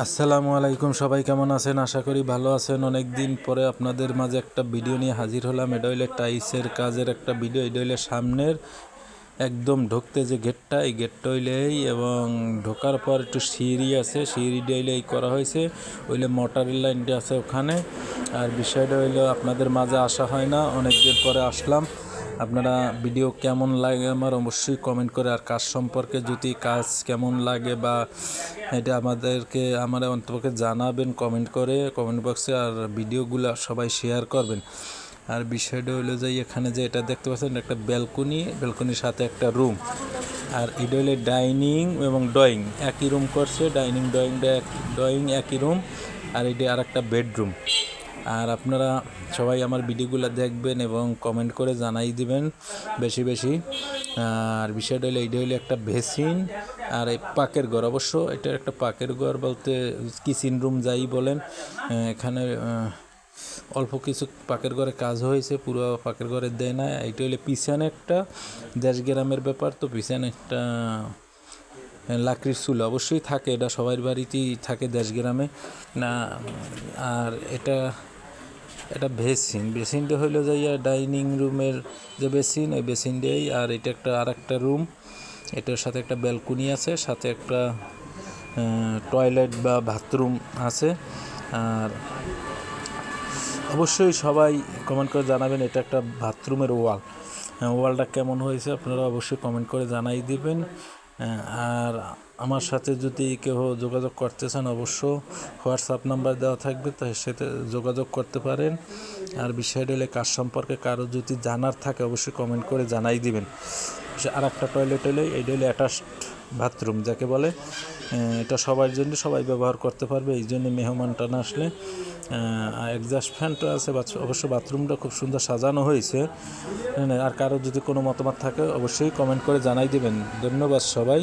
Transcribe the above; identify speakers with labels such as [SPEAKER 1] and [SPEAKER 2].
[SPEAKER 1] আসসালামু আলাইকুম, সবাই কেমন আছেন? আশা করি ভালো আছেন। অনেক দিন পরে আপনাদের মাঝে একটা ভিডিও নিয়ে হাজির হলাম। এটা হইলে টাইলসের কাজের একটা ভিডিও। এটা হইলে সামনের একদম ঢুকতে যে গেটটা, এই গেটটা হইলেই এবং ঢোকার পর একটু সিঁড়ি আছে, সিঁড়িটা হইলে এই করা হয়েছে। হইলে মোটরের লাইনটা আছে ওখানে। আর বিষয়টা হইলো আপনাদের মাঝে আসা হয় না, অনেক দিন পরে আসলাম। আপনারা ভিডিও কেমন লাগে আমার অবশ্যই কমেন্ট করে, আর কাজ সম্পর্কে যদি কাজ কেমন লাগে বা এটা আমার অন্তপক্ষে জানাবেন কমেন্ট করে, কমেন্ট বক্সে। আর ভিডিওগুলো সবাই শেয়ার করবেন। আর বিষয়টা হলো যে এখানে যে এটা দেখতে পাচ্ছেন, একটা ব্যালকনির সাথে একটা রুম। আর এটা হলো ডাইনিং এবং ড্রয়িং একই রুম করছে। ড্রয়িং একই রুম। আর এটা আর একটা বেডরুম। আর আপনারা সবাই আমার ভিডিওগুলো দেখবেন এবং কমেন্ট করে জানাই দিবেন বেশি বেশি। আর বিষয়টা হলো এইটা হলো একটা বেসিন আর এই পাকের ঘর। অবশ্য এটা একটা পাকের ঘর বলতে কিচেন রুম যাই বলেন। এখানে অল্প কিছু পাকের ঘরে কাজ হয়েছে, পুরো পাকের ঘরে দেয় না। এইটা হলো পিছনে একটা দেশ গ্রামের ব্যাপার, তো পিছনে একটা লাকড়ির চুল অবশ্যই থাকে, এটা সবার বাড়িতেই থাকে দেশ গ্রামে না। আর এটা বেসিনটা হইলো যাইয়া ডাইনিং রুমের যে বেসিন, ওই বেসিনটাই। আর এটা আর একটা রুম, এটার সাথে একটা ব্যালকনি আছে, সাথে একটা টয়লেট বা বাথরুম আছে। আর অবশ্যই সবাই কমেন্ট করে জানাবেন। এটা একটা বাথরুমের ওয়ালটা কেমন হয়েছে আপনারা অবশ্যই কমেন্ট করে জানাই দিবেন। আর আমার সাথে যদি কেউ যোগাযোগ করতে চান, অবশ্য হোয়াটসঅ্যাপ নাম্বার দেওয়া থাকবে, তাই সাথে যোগাযোগ করতে পারেন। আর বিষয়টা হলে কাজ সম্পর্কে কারো যদি জানার থাকে অবশ্যই কমেন্ট করে জানাই দিবেন। আর একটা টয়লেট হলে এইটা হলে অ্যাটাচড বাথরুম যাকে বলে। এটা সবার জন্য, সবাই ব্যবহার করতে পারবে। এই জন্য মেহমান টানা আসলে এক্সস্ট ফ্যানটা আছে। অবশ্য বাথরুমটা খুব সুন্দর সাজানো হয়েছে। আর কারো যদি কোনো মতামত থাকে অবশ্যই কমেন্ট করে জানাই দিবেন। ধন্যবাদ সবাই।